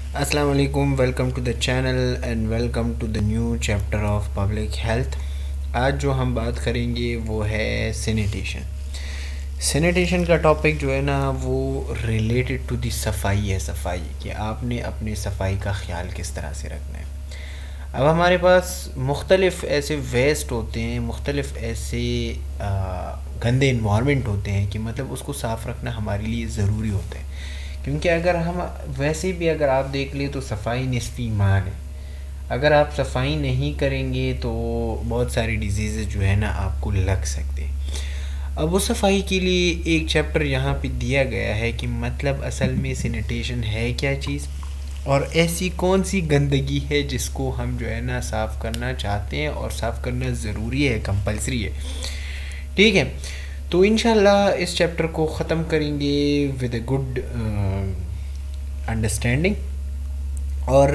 अस्सलाम वालेकुम, welcome to the channel and welcome to the new chapter of public health. आज जो हम बात करेंगे वो है सैनिटेशन। सैनिटेशन का टॉपिक जो है ना वो रिलेटेड टू द सफाई है। सफाई कि आपने अपनी सफाई का ख्याल किस तरह से रखना है। अब हमारे पास मुख्तलिफ़ ऐसे वेस्ट होते हैं, मुख्तलिफ़ ऐसे गंदे इन्वायरमेंट होते हैं कि मतलब उसको साफ़ रखना हमारे लिए ज़रूरी होता है। क्योंकि अगर हम वैसे भी अगर आप देख लें तो सफाई निस्फ़ ईमान है। अगर आप सफाई नहीं करेंगे तो बहुत सारी डिजीज़ जो है ना आपको लग सकते हैं। अब वो सफाई के लिए एक चैप्टर यहाँ पे दिया गया है कि मतलब असल में सैनिटेशन है क्या चीज़ और ऐसी कौन सी गंदगी है जिसको हम जो है ना साफ़ करना चाहते हैं और साफ़ करना ज़रूरी है, कंपलसरी है। ठीक है, तो इंशाल्लाह इस चैप्टर को ख़त्म करेंगे विद ए गुड अंडरस्टैंडिंग। और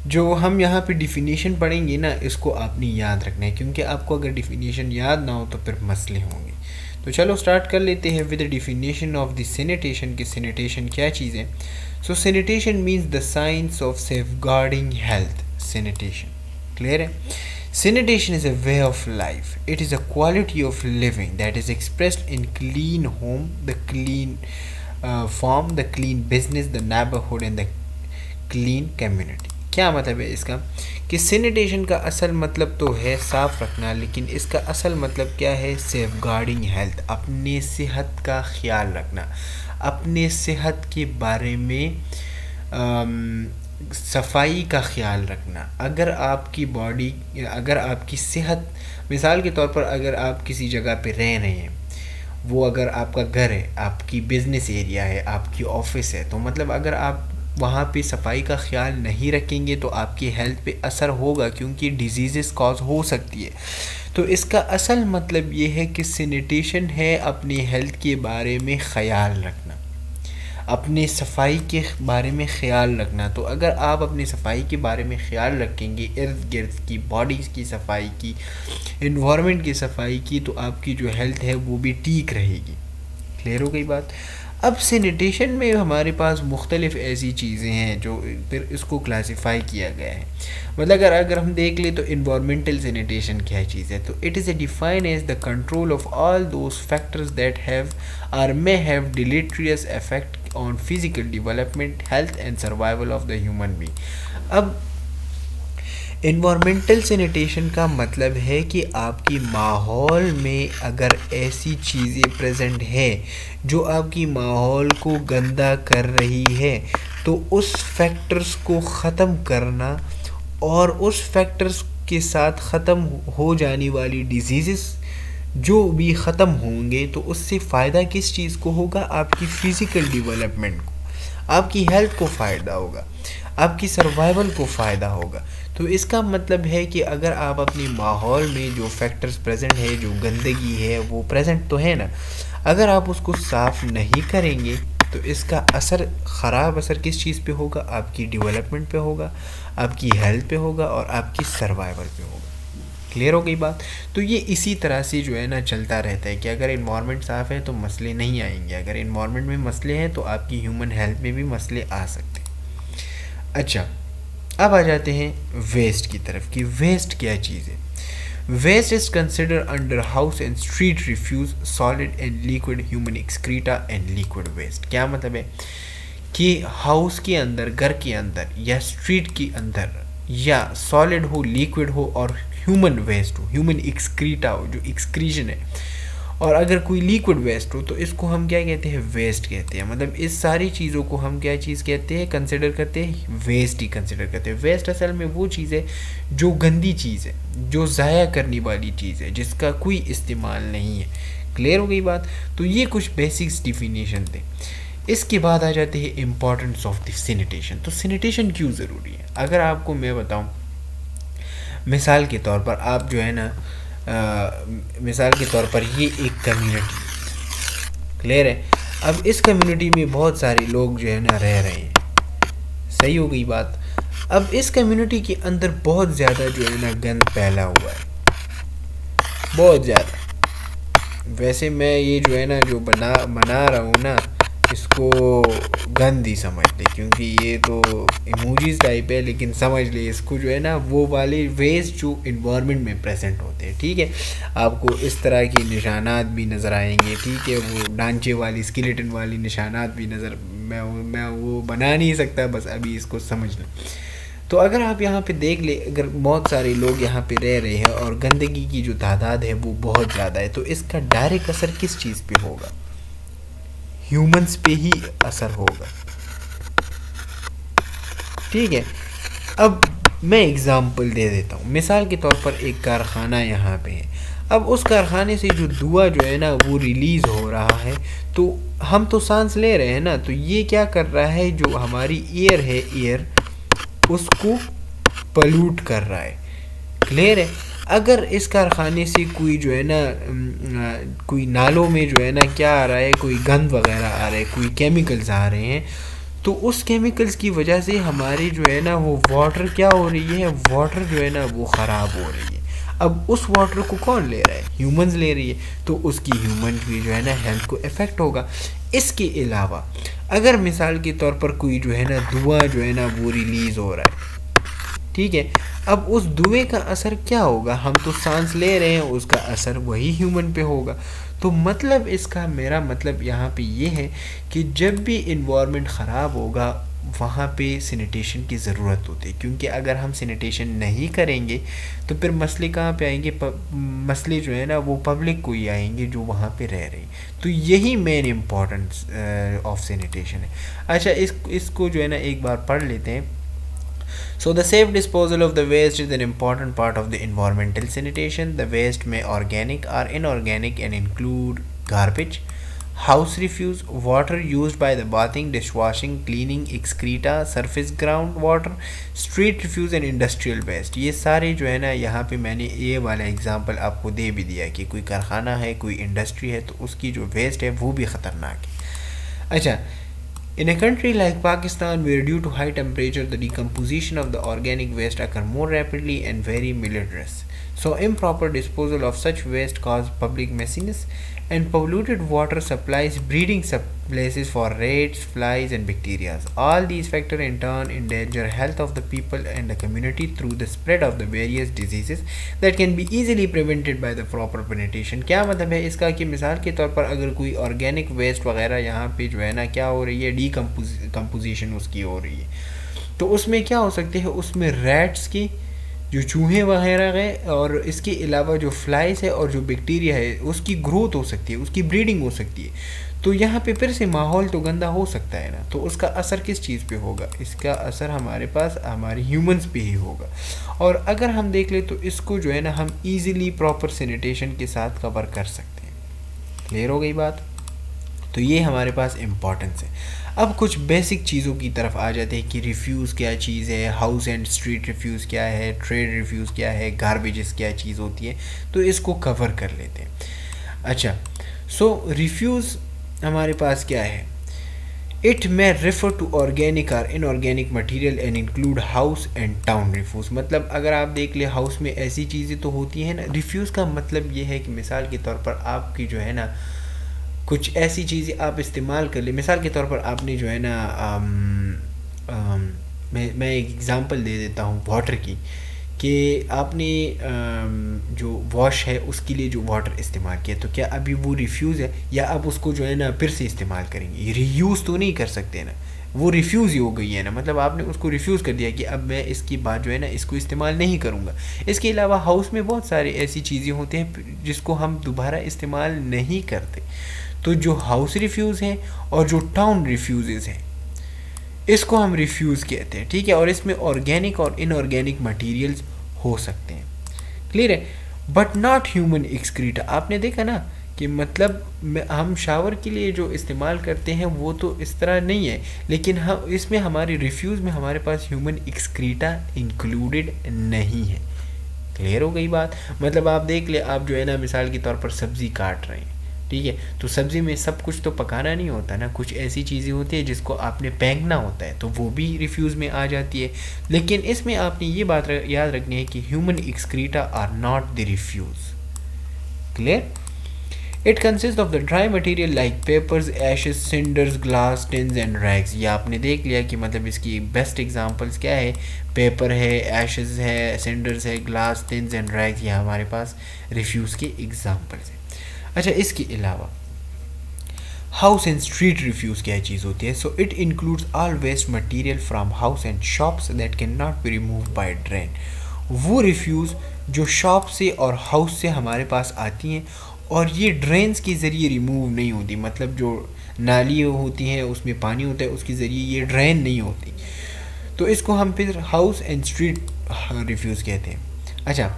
जो हम यहाँ पे डिफिनीशन पढ़ेंगे ना इसको आपने याद रखना है, क्योंकि आपको अगर डिफिनीशन याद ना हो तो फिर मसले होंगे। तो चलो स्टार्ट कर लेते हैं with definition of the sanitation कि सैनिटेशन क्या चीज़ है। So sanitation means the science of safeguarding health. Sanitation clear है। Sanitation is a way of life. It is a quality of living that is expressed in clean home, the clean farm, the clean business, the neighborhood and the clean community. क्या मतलब है इसका कि sanitation का असल मतलब तो है साफ़ रखना, लेकिन इसका असल मतलब क्या है? सेफगार्डिंग हेल्थ, अपने सेहत का ख्याल रखना, अपने सेहत के बारे में सफाई का ख्याल रखना। अगर आपकी बॉडी, अगर आपकी सेहत, मिसाल के तौर पर अगर आप किसी जगह पे रह रहे हैं, वो अगर आपका घर है, आपकी बिज़नेस एरिया है, आपकी ऑफिस है, तो मतलब अगर आप वहाँ पे सफाई का ख्याल नहीं रखेंगे तो आपकी हेल्थ पे असर होगा, क्योंकि डिजीज़ कॉज हो सकती है। तो इसका असल मतलब ये है कि सैनिटेशन है अपनी हेल्थ के बारे में ख्याल रखना, अपने सफाई के बारे में ख्याल रखना। तो अगर आप अपनी सफाई के बारे में ख्याल रखेंगे, इर्द गिर्द की बॉडीज़ की सफाई की, इन्वायरमेंट की सफाई की, तो आपकी जो हेल्थ है वो भी ठीक रहेगी। क्लियर हो गई बात। अब सैनिटेशन में हमारे पास मुख्तलिफ़ ऐसी चीज़ें हैं जो फिर इसको क्लासिफाई किया गया है। मतलब अगर हम देख लें तो इन्वायरमेंटल सैनिटेशन क्या चीज़ है, तो it is a define as the control of all those factors that have or may have deleterious effect on physical development, health and survival of the human being. अब इन्वायरमेंटल सैनिटेशन का मतलब है कि आपकी माहौल में अगर ऐसी चीज़ें प्रेजेंट है जो आपकी माहौल को गंदा कर रही है, तो उस फैक्टर्स को ख़त्म करना और उस फैक्टर्स के साथ ख़त्म हो जाने वाली डिजीज़ जो भी ख़त्म होंगे, तो उससे फ़ायदा किस चीज़ को होगा? आपकी फ़िज़िकल डेवलपमेंट को, आपकी हेल्थ को फ़ायदा होगा, आपकी सर्वाइवल को फ़ायदा होगा। तो इसका मतलब है कि अगर आप अपने माहौल में जो फैक्टर्स प्रेजेंट है, जो गंदगी है वो प्रेजेंट तो है ना, अगर आप उसको साफ़ नहीं करेंगे तो इसका असर, ख़राब असर किस चीज़ पे होगा? आपकी डेवलपमेंट पे होगा, आपकी हेल्थ पे होगा और आपकी सर्वाइवल पे होगा। क्लियर हो गई बात। तो ये इसी तरह से जो है ना चलता रहता है कि अगर इन्वायरमेंट साफ़ है तो मसले नहीं आएंगे, अगर इन्वायरमेंट में मसले हैं तो आपकी ह्यूमन हेल्थ में भी मसले आ सकते हैं। अच्छा, अब आ जाते हैं वेस्ट की तरफ कि वेस्ट क्या चीज़ है। Waste is consider under house and street refuse, solid and liquid human excreta and liquid waste. क्या मतलब है कि हाउस के अंदर, घर के अंदर या स्ट्रीट के अंदर, या सॉलिड हो, लिक्विड हो और ह्यूमन वेस्ट हो, ह्यूमन एक्सक्रीटा हो जो एक्सक्रीशन है, और अगर कोई लिक्विड वेस्ट हो तो इसको हम क्या कहते हैं? वेस्ट कहते हैं। मतलब इस सारी चीज़ों को हम क्या चीज़ कहते हैं? कंसिडर करते हैं, वेस्ट ही कंसिडर करते हैं। वेस्ट असल में वो चीज़ है जो गंदी चीज़ है, जो ज़ाया करने वाली चीज़ है, जिसका कोई इस्तेमाल नहीं है। क्लियर हो गई बात। तो ये कुछ बेसिक्स डिफिनीशन थे। इसके बाद आ जाते हैं इम्पॉर्टेंस ऑफ द सैनिटेशन। तो सैनिटेशन क्यों ज़रूरी है? अगर आपको मैं बताऊँ, मिसाल के तौर पर आप जो है ना, मिसाल के तौर पर ये एक कम्युनिटी, क्लियर है। अब इस कम्युनिटी में बहुत सारे लोग जो है ना रह रहे हैं, सही हो गई बात। अब इस कम्युनिटी के अंदर बहुत ज़्यादा जो है ना गंद फैला हुआ है, बहुत ज़्यादा। वैसे मैं ये जो है ना जो बना रहा हूँ ना, इसको गंद ही समझ ले, क्योंकि ये तो इमोजीज टाइप है, लेकिन समझ ले इसको जो है ना वो वाले वेस्ट जो इन्वायरमेंट में प्रेजेंट होते हैं। ठीक है, आपको इस तरह की निशानात भी नज़र आएंगे। ठीक है, वो ढांचे वाली स्केलेटन वाली निशानात भी नज़र, मैं वो बना नहीं सकता, बस अभी इसको समझ लें। तो अगर आप यहाँ पे देख ले, अगर बहुत सारे लोग यहाँ पे रह रहे हैं और गंदगी की जो तादाद है वो बहुत ज़्यादा है, तो इसका डायरेक्ट असर किस चीज़ पे होगा? ह्यूमंस पे ही असर होगा। ठीक है, अब मैं एग्ज़ाम्पल दे देता हूँ। मिसाल के तौर पर एक कारखाना यहाँ पे है। अब उस कारखाने से जो धुआं जो है ना वो रिलीज़ हो रहा है, तो हम तो सांस ले रहे हैं ना, तो ये क्या कर रहा है, जो हमारी एयर है, एयर उसको पल्यूट कर रहा है। क्लियर है? अगर इस कारखाने से कोई जो है ना कोई नालों में जो है ना क्या आ रहा है, कोई गंद वगैरह आ रहा है, कोई केमिकल्स आ रहे हैं, तो उस केमिकल्स की वजह से हमारी जो है ना वो वाटर क्या हो रही है, वाटर जो है ना वो ख़राब हो रही है। अब उस वाटर को कौन ले रहा है? ह्यूमंस ले रही है, तो उसकी ह्यूमन की जो है ना हेल्थ को इफ़ेक्ट होगा। इसके अलावा अगर मिसाल के तौर पर कोई जो है ना धुआं जो है ना वो रिलीज़ हो रहा है, ठीक है, अब उस धुएं का असर क्या होगा? हम तो सांस ले रहे हैं, उसका असर वही ह्यूमन पे होगा। तो मतलब इसका, मेरा मतलब यहाँ पे ये है कि जब भी इन्वायरमेंट ख़राब होगा वहाँ पे सैनिटेशन की ज़रूरत होती है, क्योंकि अगर हम सैनिटेशन नहीं करेंगे तो फिर मसले कहाँ पे आएंगे? मसले जो है ना वो पब्लिक को ही आएंगे जो वहाँ पे रह रही। तो यही मेन इम्पोर्टेंस ऑफ सैनिटेशन है। अच्छा, इसको जो है ना एक बार पढ़ लेते हैं। So the safe disposal of the waste is an important part of the environmental sanitation. The waste may organic or inorganic and include garbage, house refuse, water used by the bathing, dishwashing, cleaning, excreta, surface groundwater, street refuse and industrial waste. ये सारे जो है ना, यहाँ पे मैंने ये वाला एग्जांपल आपको दे भी दिया कि कोई कारखाना है, कोई इंडस्ट्री है, तो उसकी जो वेस्ट है वो भी ख़तरनाक है। अच्छा, in a country like Pakistan, where due to high temperature the decomposition of the organic waste occur more rapidly and very malodorous, so improper disposal of such waste cause public messiness and polluted water supplies, breeding places for rats, flies and bacteria. All these factors in turn endanger health of the people and the community through the spread of the various diseases that can be easily prevented by the proper sanitation. क्या मतलब है इसका कि मिसाल के तौर पर अगर कोई ऑर्गेनिक वेस्ट वगैरह यहाँ पे जो है ना क्या हो रही है, डीकम्पोजिशन उसकी हो रही है, तो उसमें क्या हो सकते हैं, उसमें रैट्स की जो चूहे वगैरह है, और इसके अलावा जो फ्लाइज है और जो बैक्टीरिया है उसकी ग्रोथ हो सकती है, उसकी ब्रीडिंग हो सकती है। तो यहाँ पे फिर से माहौल तो गंदा हो सकता है ना, तो उसका असर किस चीज़ पे होगा? इसका असर हमारे पास हमारे ह्यूमंस पे ही होगा। और अगर हम देख ले तो इसको जो है ना हम इजीली प्रॉपर सैनिटेशन के साथ कवर कर सकते हैं। क्लियर हो गई बात? तो ये हमारे पास इम्पॉर्टेंस है। अब कुछ बेसिक चीज़ों की तरफ आ जाते हैं कि रिफ्यूज़ क्या चीज़ है, हाउस एंड स्ट्रीट रिफ्यूज़ क्या है, ट्रेड रिफ्यूज़ क्या है, गार्बेजेस क्या चीज़ होती है, तो इसको कवर कर लेते हैं। अच्छा, सो रिफ्यूज़ हमारे पास क्या है? It may refer to organic or inorganic material and include house and town refuse. मतलब अगर आप देख ले, हाउस में ऐसी चीज़ें तो होती हैं ना। रिफ्यूज़ का मतलब ये है कि मिसाल के तौर पर आपकी जो है ना कुछ ऐसी चीज़ें आप इस्तेमाल कर ले। मिसाल के तौर पर आपने जो है ना मैं एक एग्ज़ाम्पल दे देता हूँ वाटर की, कि आपने जो वॉश है उसके लिए जो वाटर इस्तेमाल किया, तो क्या अभी वो रिफ्यूज़ है या आप उसको जो है ना फिर से इस्तेमाल करेंगे? रीयूज़ तो नहीं कर सकते ना, वो रिफ्यूज़ ही हो गई है ना। मतलब आपने उसको रिफ्यूज़ कर दिया कि अब मैं इसकी बात जो है ना इसको इस्तेमाल नहीं करूँगा। इसके अलावा हाउस में बहुत सारी ऐसी चीज़ें होती हैं जिसको हम दोबारा इस्तेमाल नहीं करते। तो जो हाउस रिफ्यूज़ हैं और जो टाउन रिफ्यूज़ हैं इसको हम रिफ्यूज़ कहते हैं। ठीक है, और इसमें ऑर्गेनिक और इनऑर्गेनिक मटेरियल्स हो सकते हैं। क्लियर है? But not human excreta. आपने देखा ना कि मतलब हम शावर के लिए जो इस्तेमाल करते हैं वो तो इस तरह नहीं है, लेकिन हम इसमें हमारे रिफ्यूज़ में हमारे पास ह्यूमन एक्सक्रीटा इंक्लूडेड नहीं है। क्लियर हो गई बात? मतलब आप देख ले, आप जो है ना मिसाल के तौर पर सब्ज़ी काट रहे हैं, ठीक है, तो सब्ज़ी में सब कुछ तो पकाना नहीं होता ना, कुछ ऐसी चीज़ें होती है जिसको आपने फेंकना होता है, तो वो भी रिफ्यूज़ में आ जाती है। लेकिन इसमें आपने ये बात याद रखनी है कि human excreta are not the refuse. Clear? It consist of the dry material like papers, ashes, cinders, glass, tins and rags. ये आपने देख लिया कि मतलब इसकी बेस्ट एग्जांपल्स क्या है, पेपर है, एशेस है, सिंडर्स है, ग्लास, टिन्स एंड रैग्स, ये हमारे पास रिफ्यूज़ के एग्जांपल्स हैं। अच्छा, इसके अलावा हाउस एंड स्ट्रीट रिफ्यूज़ क्या चीज़ होती है? So it includes all waste material from house and shops that can not be removed by drain. वो रिफ्यूज़ जो शॉप से और हाउस से हमारे पास आती हैं और ये ड्रेन्स के ज़रिए रिमूव नहीं होती, मतलब जो नाली होती हैं उसमें पानी होता है उसके ज़रिए ये ड्रेन नहीं होती, तो इसको हम फिर हाउस एंड स्ट्रीट रिफ्यूज़ कहते हैं। अच्छा,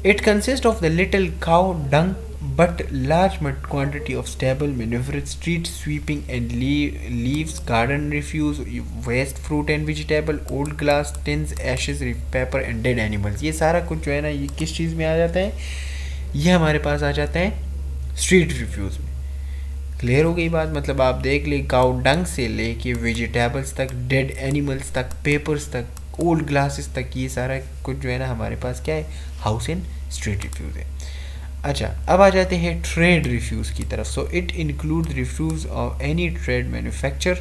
it consist of the little cow dung but large quantity of stable manure, street sweeping and leaves, garden refuse, waste fruit and vegetable, old glass, tins, ashes, paper and dead animals। ये सारा कुछ जो है ना ये किस चीज़ में आ जाता है? ये हमारे पास आ जाता है स्ट्रीट रिफ्यूज़ में। क्लियर हो गई बात? मतलब आप देख ले, काउ डंग से लेके वेजिटेबल्स तक, डेड एनिमल्स तक, पेपर्स तक, ओल्ड ग्लासेस तक, ये सारा कुछ जो है ना हमारे पास क्या है? हाउस एंड स्ट्रीट रिफ्यूज़ है। अच्छा, अब आ जाते हैं ट्रेड रिफ्यूज़ की तरफ। So it include refuse of any trade manufacture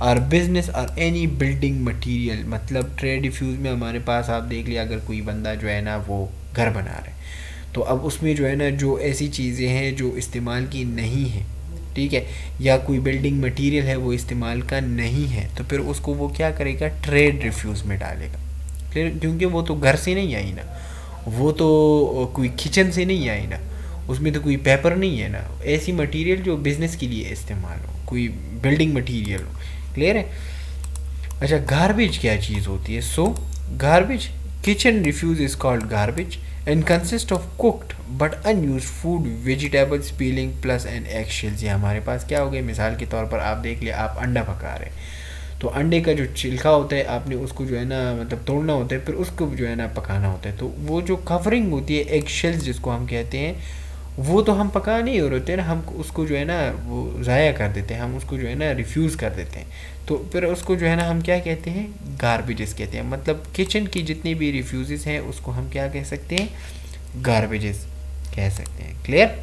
और बिजनेस और एनी बिल्डिंग मटेरियल। मतलब ट्रेड रिफ्यूज़ में हमारे पास आप देख लिया, अगर कोई बंदा जो है ना वो घर बना रहा है तो अब उसमें जो है ना जो ऐसी चीज़ें हैं जो इस्तेमाल की नहीं है, ठीक है, या कोई बिल्डिंग मटेरियल है वो इस्तेमाल का नहीं है, तो फिर उसको वो क्या करेगा? ट्रेड रिफ्यूज़ में डालेगा। क्योंकि वो तो घर से नहीं आई ना, वो तो कोई किचन से नहीं आई ना, उसमें तो कोई पेपर नहीं है ना, ऐसी मटेरियल जो बिज़नेस के लिए इस्तेमाल हो, कोई बिल्डिंग मटेरियल हो। क्लियर है? अच्छा, गार्बेज क्या चीज़ होती है? So garbage, kitchen refuse is called garbage and consist of cooked but unused food, vegetables, peeling plus and egg shells. ये हमारे पास क्या हो गए? मिसाल के तौर पर आप देख लिया, आप अंडा पका रहे हैं तो अंडे का जो छिलका होता है आपने उसको जो है ना मतलब तोड़ना होता है, फिर उसको जो है ना पकाना होता है, तो वो जो कवरिंग होती है एग शेल्स जिसको हम कहते हैं, वो तो हम पका नहीं हो रहे हैं ना, हम उसको जो है ना वो ज़ाया कर देते हैं, हम उसको जो है ना रिफ्यूज़ कर देते हैं, तो फिर उसको जो है ना हम क्या कहते हैं? गार्बेजेस कहते हैं। मतलब किचन की जितनी भी रिफ्यूज़ हैं उसको हम क्या कह सकते हैं? गार्बेजेस कह सकते हैं। क्लियर?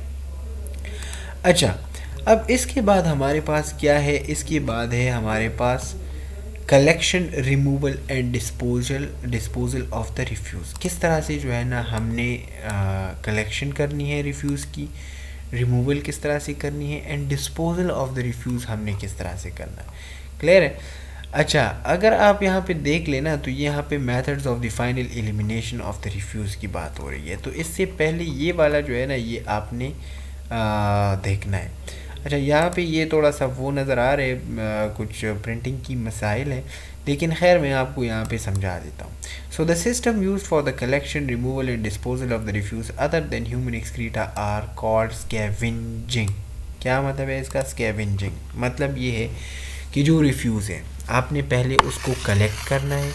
अच्छा, अब इसके बाद हमारे पास क्या है? इसके बाद है हमारे पास collection, removal and disposal of the refuse. किस तरह से जो है ना हमने कलेक्शन करनी है रिफ्यूज़ की, रिमूवल किस तरह से करनी है, and disposal of the refuse हमने किस तरह से करना है। क्लियर है? अच्छा, अगर आप यहाँ पे देख लेना तो यहाँ पे methods of the final elimination of the refuse की बात हो रही है, तो इससे पहले ये वाला जो है ना ये आपने देखना है। अच्छा, यहाँ पे ये थोड़ा सा वो नज़र आ रहे कुछ प्रिंटिंग की मसाइल है, लेकिन खैर मैं आपको यहाँ पे समझा देता हूँ। So the system use for the collection, removal and disposal of the refuse other than human excreta are called scavenging. क्या मतलब है इसका? स्कैवेंजिंग मतलब ये है कि जो रिफ्यूज़ है आपने पहले उसको कलेक्ट करना है,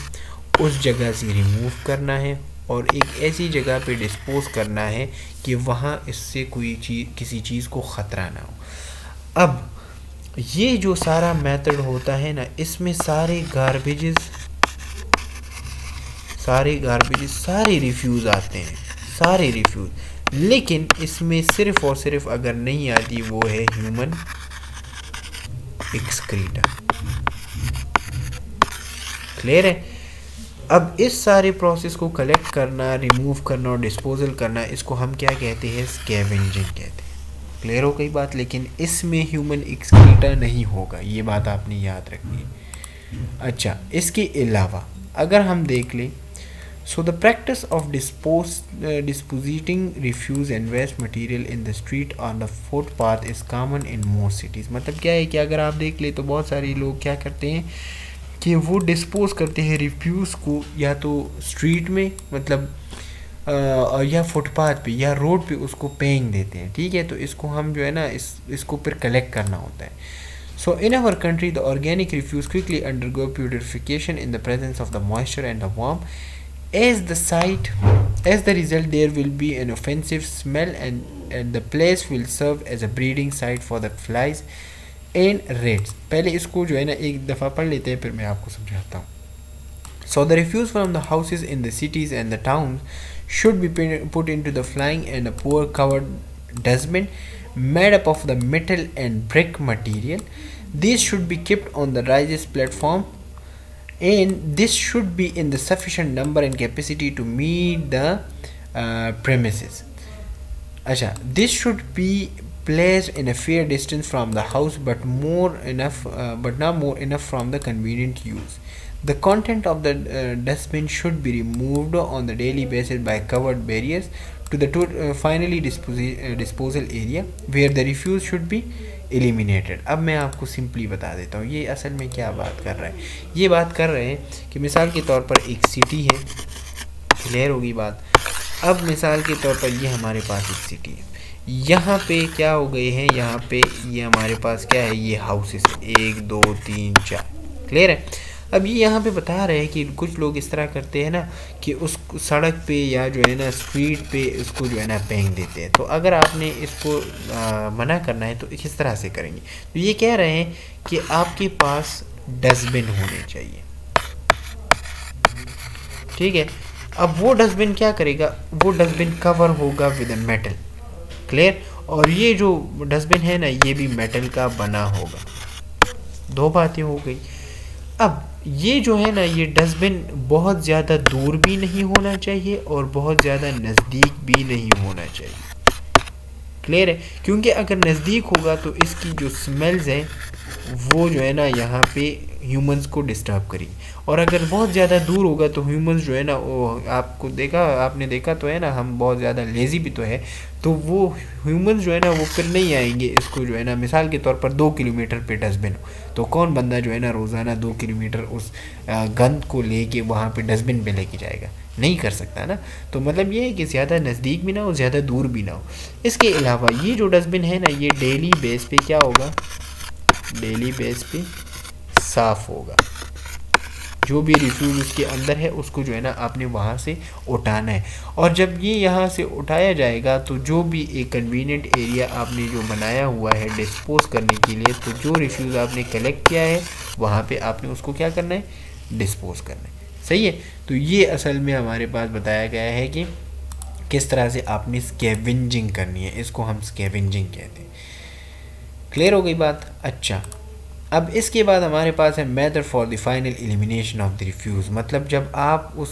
उस जगह से रिमूव करना है और एक ऐसी जगह पे डिस्पोज करना है कि वहाँ इससे कोई किसी चीज़ को ख़तरा ना हो। अब ये जो सारा मेथड होता है ना, इसमें सारे गार्बेजेस, सारे रिफ्यूज़ आते हैं, सारे रिफ्यूज़, लेकिन इसमें सिर्फ और सिर्फ अगर नहीं आती वो है ह्यूमन एक्सक्रीटा। क्लियर है? अब इस सारे प्रोसेस को कलेक्ट करना, रिमूव करना और डिस्पोजल करना, इसको हम क्या कहते हैं? स्कैवेंजिंग कहते हैं। क्लियर हो गई बात? लेकिन इसमें ह्यूमन एक्सक्रीटा नहीं होगा, ये बात आपने याद रखनी है। अच्छा, इसके अलावा अगर हम देख लें, so the practice of depositing refuse and waste material in the street on the footpath is common in most cities. मतलब क्या है कि अगर आप देख लें तो बहुत सारे लोग क्या करते हैं कि वो डिस्पोज करते हैं रिफ्यूज़ को या तो स्ट्रीट में, मतलब या फुटपाथ पे या रोड पे उसको पेंग देते हैं, ठीक है, तो इसको हम जो है ना इसको फिर कलेक्ट करना होता है। So in our country the organic refuse quickly undergo purification in the presence of the moisture and the warm as the result there will be an offensive smell and the place will serve as a breeding site for the flies and rats। पहले इसको जो है ना एक दफ़ा पढ़ लेते हैं फिर मैं आपको समझाता हूँ। So the refuse from the houses in the cities and the towns should be put into the flying and a poor covered dustbin made up of the metal and brick material. These should be kept on the rises platform, and this should be in the sufficient number and capacity to meet the premises. Acha, this should be placed in a fair distance from the house, but not more enough from the convenient use. The content of the dustbin should be removed on the daily basis by covered barriers to the finally disposal area where the refuse should be eliminated. अब मैं आपको simply बता देता हूँ ये असल में क्या बात कर रहा है। ये बात कर रहे हैं कि मिसाल के तौर पर एक सिटी है, क्लियर होगी बात। अब मिसाल के तौर पर ये हमारे पास एक सिटी है, यहाँ पे क्या हो गए हैं, यहाँ पे ये हमारे पास क्या है, ये हाउसेस 1 2 3 4, क्लियर है। अब ये यहाँ पे बता रहे हैं कि कुछ लोग इस तरह करते हैं ना कि उस सड़क पे या जो है ना स्ट्रीट पे इसको जो है ना फेंक देते हैं। तो अगर आपने इसको मना करना है तो किस तरह से करेंगे। तो ये कह रहे हैं कि आपके पास डस्टबिन होने चाहिए, ठीक है। अब वो डस्टबिन क्या करेगा, वो डस्टबिन कवर होगा विद मेटल, क्लियर। और ये जो डस्टबिन है ना ये भी मेटल का बना होगा। दो बातें हो गई। अब ये जो है ना ये डस्टबिन बहुत ज़्यादा दूर भी नहीं होना चाहिए और बहुत ज़्यादा नज़दीक भी नहीं होना चाहिए, क्लियर है। क्योंकि अगर नज़दीक होगा तो इसकी जो स्मेल्स हैं वो जो है ना यहाँ पे ह्यूमंस को डिस्टर्ब करेगी, और अगर बहुत ज़्यादा दूर होगा तो ह्यूमंस जो है ना वो आपने देखा तो है ना हम बहुत ज़्यादा लेज़ी भी तो है, तो वो ह्यूमंस जो है ना वो फिर नहीं आएंगे इसको जो है ना मिसाल के तौर पर 2 किलोमीटर पे डस्टबिन हो तो कौन बंदा जो है ना रोज़ाना 2 किलोमीटर उस गंद को लेके वहाँ पे डस्टबिन पे लेके जाएगा, नहीं कर सकता ना। तो मतलब ये है कि ज़्यादा नज़दीक भी ना हो ज़्यादा दूर भी ना हो। इसके अलावा ये जो डस्टबिन है ना ये डेली बेस पे क्या होगा, डेली बेस पे साफ़ होगा। जो भी रिफ्यूज़ उसके अंदर है उसको जो है ना आपने वहाँ से उठाना है, और जब ये यहाँ से उठाया जाएगा तो जो भी एक कन्वीनियंट एरिया आपने जो बनाया हुआ है डिस्पोज करने के लिए, तो जो रिफ्यूज़ आपने कलेक्ट किया है वहाँ पे आपने उसको क्या करना है, डिस्पोज करना है, सही है। तो ये असल में हमारे पास बताया गया है कि किस तरह से आपने स्कैवेंजिंग करनी है, इसको हम स्कैवेंजिंग कहते हैं, क्लियर हो गई बात। अच्छा, अब इसके बाद हमारे पास है method for the final elimination of the refuse. मतलब जब आप उस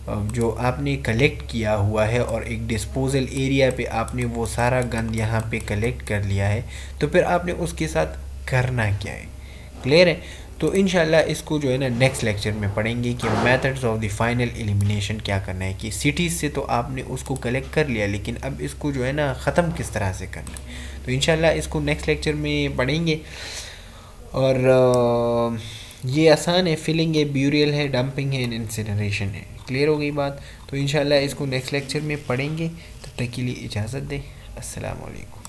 जो आपने कलेक्ट किया हुआ है और एक डिस्पोजल एरिया पे आपने वो सारा गंद यहाँ पे कलेक्ट कर लिया है तो फिर आपने उसके साथ करना क्या है, क्लियर है। तो इंशाल्लाह इसको जो है ना नेक्स्ट लेक्चर में पढ़ेंगे कि methods of the final elimination क्या करना है, कि सिटीज़ से तो आपने उसको कलेक्ट कर लिया लेकिन अब इसको जो है ना ख़त्म किस तरह से करना है। तो इंशाल्लाह इसको नेक्स्ट लेक्चर में पढ़ेंगे। और ये आसान है, फिलिंग है, ब्यूरियल है, डंपिंग है, इंसिनरेशन है, क्लियर हो गई बात। तो इंशाल्लाह इसको नेक्स्ट लेक्चर में पढ़ेंगे। तब तक के लिए इजाज़त दें। अस्सलाम वालेकुम।